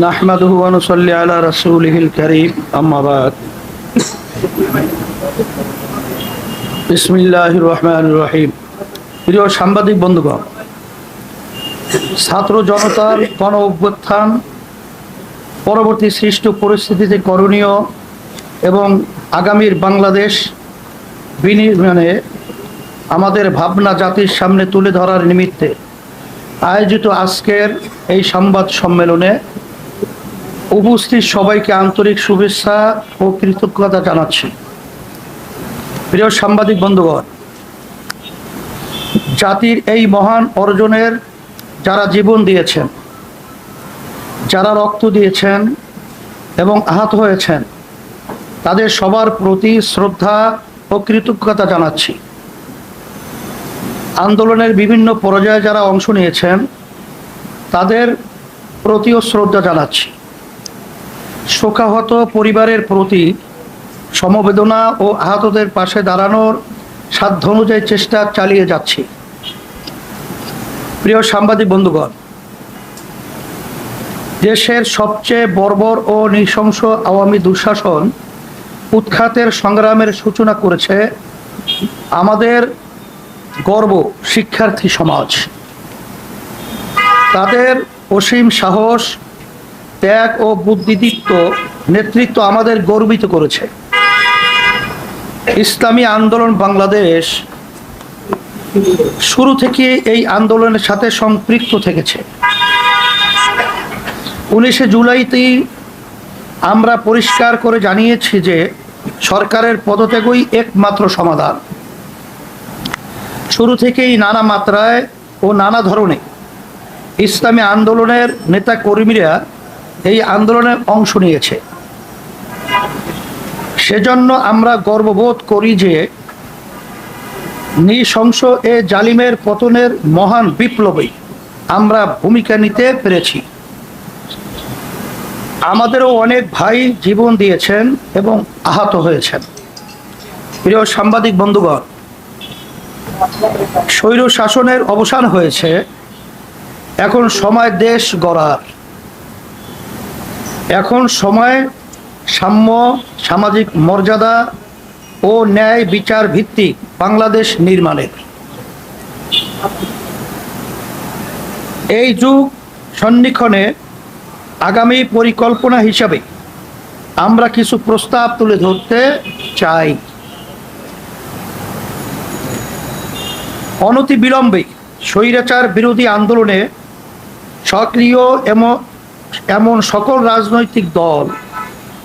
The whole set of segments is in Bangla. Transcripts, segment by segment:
নাহমাদুহু ওয়া নুসাল্লি আলা রাসূলিহিল কারীম আম্মা বাদ। বিসমিল্লাহির রহমানির রহিম। প্রিয় সাংবাদিক বন্ধুগণ, ছাত্র জনতার গণ অভ্যুত্থান পরবর্তী সৃষ্ট পরিস্থিতিতে করণীয় এবং আগামীর বাংলাদেশ বিনির্মাণে আমাদের ভাবনা জাতির সামনে তুলে ধরার নিমিত্তে আয়োজিত আজকের এই সংবাদ সম্মেলনে উপস্থিত সবাইকে আন্তরিক শুভেচ্ছা ও কৃতজ্ঞতা জানাচ্ছি। প্রিয় সাংবাদিক বন্ধুগণ, জাতির এই মহান অর্জনের যারা জীবন দিয়েছেন, যারা রক্ত দিয়েছেন এবং আহত হয়েছেন, তাদের সবার প্রতি শ্রদ্ধা ও কৃতজ্ঞতা জানাচ্ছি। আন্দোলনের বিভিন্ন পর্যায়ে যারা অংশ নিয়েছেন, তাদের প্রতিও শ্রদ্ধা জানাচ্ছি। শোকাহত পরিবারের প্রতি সমবেদনা ও আহতদের পাশে দাঁড়ানোর সাধ্য অনুযায়ী চেষ্টা চালিয়ে যাচ্ছি। প্রিয় সাংবাদিক বন্ধুগণ, দেশের সবচেয়ে বর্বর ও নৃশংস আওয়ামী দুঃশাসন উৎখাতের সংগ্রামের সূচনা করেছে আমাদের গর্ব শিক্ষার্থী সমাজ। তাদের অসীম সাহস, ত্যাগ ও বুদ্ধিদীপ্ত নেতৃত্ব আমাদের গর্বিত করেছে। ইসলামী আন্দোলন বাংলাদেশ শুরু থেকে এই আন্দোলনের সাথে সম্পৃক্ত থেকেছে। 19 জুলাইতেই আমরা পরিষ্কার করে জানিয়েছি যে সরকারের পদত্যাগই একমাত্র সমাধান। শুরু থেকেই নানা মাত্রায় ও নানা ধরনে ইসলামী আন্দোলনের নেতা কর্মীরা এই আন্দোলনে অংশ নিয়েছে। সেজন্য আমরা গর্ববোধ করি যে নৃশংস এ জালিমের পতনের মহান বিপ্লবে আমরা ভূমিকা নিতে পেরেছি। আমাদেরও অনেক ভাই জীবন দিয়েছেন এবং আহত হয়েছেন। প্রিয় সাংবাদিক বন্ধুগণ, স্বৈর শাসনের অবসান হয়েছে। এখন সময় দেশ গড়ার, এখন সময় সাম্য, সামাজিক মর্যাদা ও ন্যায় বিচার ভিত্তিক বাংলাদেশ নির্মাণের। এই যুগ সন্নিক্ষণে আগামী পরিকল্পনা হিসাবে আমরা কিছু প্রস্তাব তুলে ধরতে চাই। অনতিবিলম্বে স্বৈরাচার বিরোধী আন্দোলনে সক্রিয় এমন সকল রাজনৈতিক দল,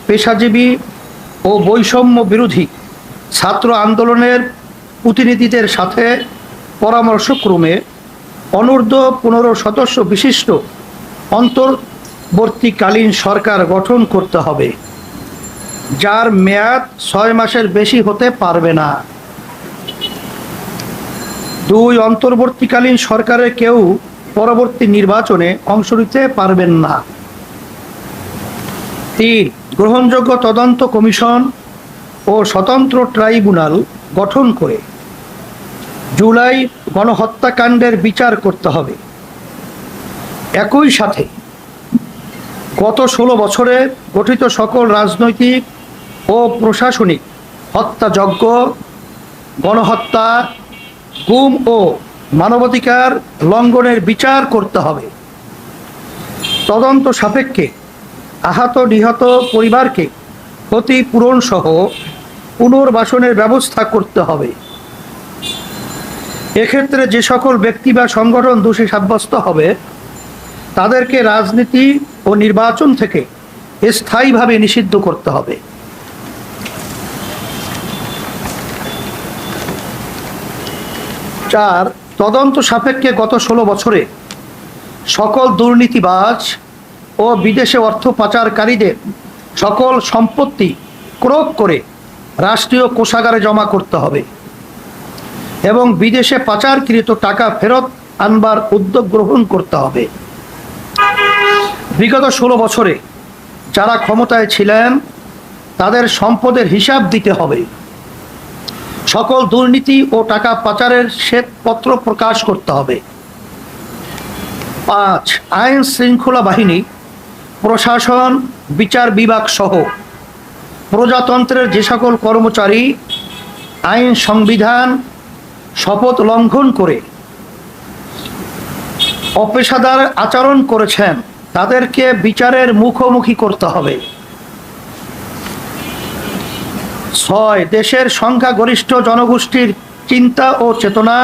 পেশাজীবী ও বৈষম্য বিরোধী ছাত্র আন্দোলনের প্রতিনিধিদের সাথে পরামর্শক্রমে অনূর্ধ্ব 15 সদস্য বিশিষ্ট অন্তর্বর্তীকালীন সরকার গঠন করতে হবে, যার মেয়াদ 6 মাসের বেশি হতে পারবে না। 2, অন্তর্বর্তীকালীন সরকারের কেউ পরবর্তী নির্বাচনে অংশ নিতে পারবেন না। 3, গ্রহণযোগ্য তদন্ত কমিশন ও স্বতন্ত্র ট্রাইব্যুনাল গঠন করে জুলাই গণহত্যাকাণ্ডের বিচার করতে হবে। একই সাথে গত 16 বছরে গঠিত সকল রাজনৈতিক ও প্রশাসনিক হত্যাযজ্ঞ, গণহত্যা, গুম ও মানবাধিকার লঙ্ঘনের বিচার করতে হবে। তদন্ত সাপেক্ষে আহত নিহত পরিবারকে ক্ষতিপূরণ সহ পুনর্বাসনের ব্যবস্থা করতে হবে। এক্ষেত্রে যে সকল ব্যক্তি বা সংগঠন দোষী সাব্যস্ত হবে, তাদেরকে রাজনীতি ও নির্বাচন থেকে স্থায়ীভাবে নিষিদ্ধ করতে হবে। 4, তদন্ত সাপেক্ষে গত 16 বছরে সকল দুর্নীতিবাজ ও বিদেশে অর্থ পাচারকারীদের সকল সম্পত্তি ক্রয় করে রাষ্ট্রীয় কোষাগারে জমা করতে হবে এবং বিদেশে পাচারকৃত টাকা ফেরত আনবার উদ্যোগ গ্রহণ করতে হবে। বিগত 16 বছরে যারা ক্ষমতায় ছিলেন, তাদের সম্পদের হিসাব দিতে হবে। সকল দুর্নীতি ও টাকা পাচারের শ্বেতপত্র প্রকাশ করতে হবে। 5, আইন শৃঙ্খলা বাহিনী প্রশাসন, বিচার বিভাগ সহ প্রজাতন্ত্রের যে সকল কর্মচারী আইন সংবিধান শপথ লঙ্ঘন করে অপেশাদার আচরণ করেছেন তাদেরকে বিচারের মুখোমুখি করতে হবে। 6, দেশের সংখ্যাগরিষ্ঠ জনগোষ্ঠীর চিন্তা ও চেতনা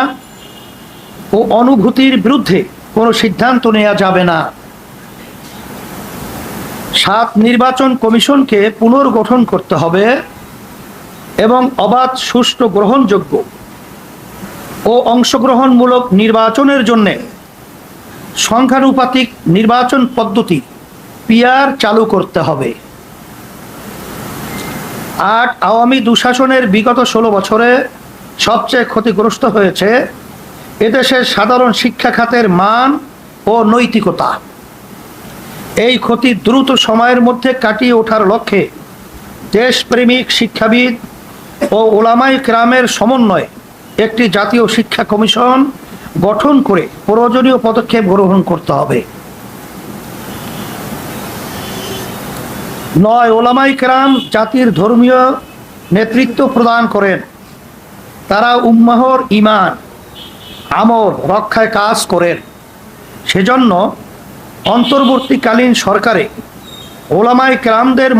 ও অনুভূতির বিরুদ্ধে কোনো সিদ্ধান্ত নেওয়া যাবে না। 7, নির্বাচন কমিশনকে পুনর্গঠন করতে হবে এবং অবাধ, সুষ্ঠু, গ্রহণযোগ্য ও অংশগ্রহণমূলক নির্বাচনের জন্য সংখ্যানুপাতিক নির্বাচন পদ্ধতি পিআর চালু করতে হবে। 8, আওয়ামী দুঃশাসনের বিগত 16 বছরে সবচেয়ে ক্ষতিগ্রস্ত হয়েছে এদেশের সাধারণ শিক্ষা খাতের মান ও নৈতিকতা। এই ক্ষতি দ্রুত সময়ের মধ্যে কাটিয়ে ওঠার লক্ষ্যে দেশপ্রেমিক শিক্ষাবিদ ও ওলামায়ে কেরামের সমন্বয়ে একটি জাতীয় শিক্ষা কমিশন গঠন করে প্রয়োজনীয় পদক্ষেপ গ্রহণ করতে হবে। 9, ওলামায়ে কেরাম জাতির ধর্মীয় নেতৃত্ব প্রদান করেন। তারা উম্মাহর ঈমান, আমল রক্ষায় কাজ করেন। সেজন্য অন্তর্বর্তীকালীন সরকারে ওলামায়ে কেরামদের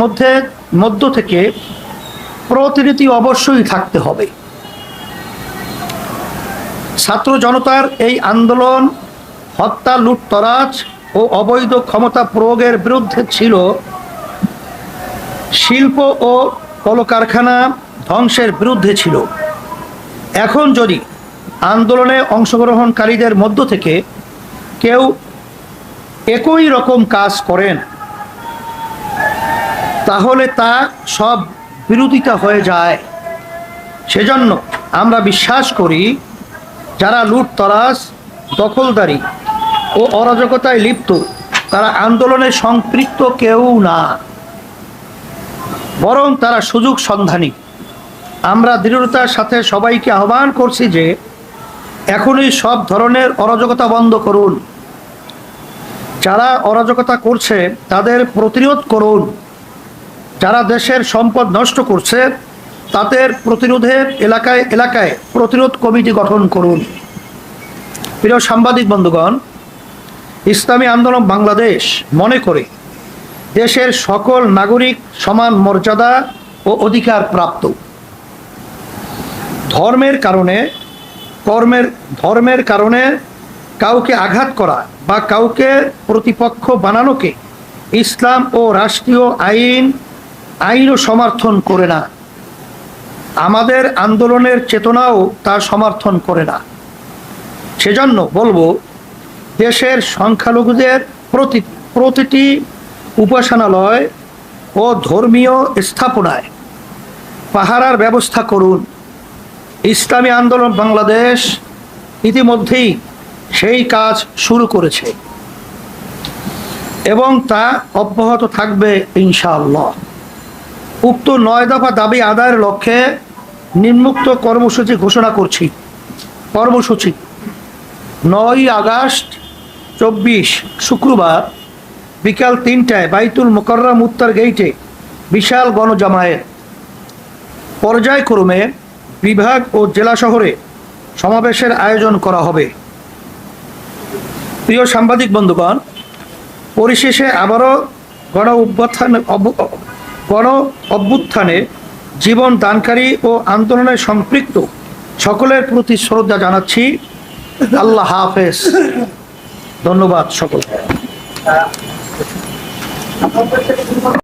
মধ্য থেকে প্রতিনিধি অবশ্যই থাকতে হবে। ছাত্র জনতার এই আন্দোলন হত্যা, লুটতরাজ ও অবৈধ ক্ষমতা প্রয়োগের বিরুদ্ধে ছিল। শিল্প ও কলকারখানা ধ্বংসের বিরুদ্ধে ছিল। এখন যদি আন্দোলনে অংশগ্রহণকারীদের মধ্য থেকে কেউ একই রকম কাজ করেন তাহলে তা সব বিরোধিতা হয়ে যায়। সেজন্য আমরা বিশ্বাস করি যারা লুটতরাজ, দখলদারি ও অরাজকতায় লিপ্ত তারা আন্দোলনে সম্পৃক্ত কেউ না, বরং তারা সুযোগ সন্ধানী। আমরা দৃঢ়তার সাথে সবাইকে আহ্বান করছি যে এখনই সব ধরনের অরাজকতা বন্ধ করুন। যারা অরাজকতা করছে তাদের প্রতিরোধ করুন। যারা দেশের সম্পদ নষ্ট করছে তাদের প্রতিরোধের এলাকায় এলাকায় প্রতিরোধ কমিটি গঠন করুন। প্রিয় সাংবাদিক বন্ধুগণ, ইসলামী আন্দোলন বাংলাদেশ মনে করে দেশের সকল নাগরিক সমান মর্যাদা ও অধিকার প্রাপ্ত। ধর্মের কারণে কাউকে আঘাত করা বা কাউকে প্রতিপক্ষ বানানোকে ইসলাম ও রাষ্ট্রীয় আইনও সমর্থন করে না। আমাদের আন্দোলনের চেতনাও তা সমর্থন করে না। সেজন্য বলবো, দেশের সংখ্যালঘুদের প্রতিটি উপাসনালয় ও ধর্মীয় স্থাপনায় পাহারার ব্যবস্থা করুন। ইসলামী আন্দোলন বাংলাদেশ ইতিমধ্যেই সেই কাজ শুরু করেছে এবং তা অব্যাহত থাকবে ইনশাআল্লাহ। উক্ত 9 দফা দাবি আদায়ের লক্ষ্যে নিম্নোক্ত কর্মসূচি ঘোষণা করছি। কর্মসূচি: 9 আগস্ট 24 শুক্রবার বিকাল 3টায় বাইতুল মোকাররম উত্তর গেইটে বিশাল গণজামায়াত। পর্যায়ক্রমে বিভাগ ও জেলা শহরে সমাবেশের আয়োজন করা হবে। প্রিয় সাংবাদিক বন্ধুগণ, পরিশেষে আবারও গণ অভ্যুত্থানে জীবন দানকারী ও আন্দোলনে সম্পৃক্ত সকলের প্রতি শ্রদ্ধা জানাচ্ছি। আল্লাহ হাফেজ। ধন্যবাদ সকলকে।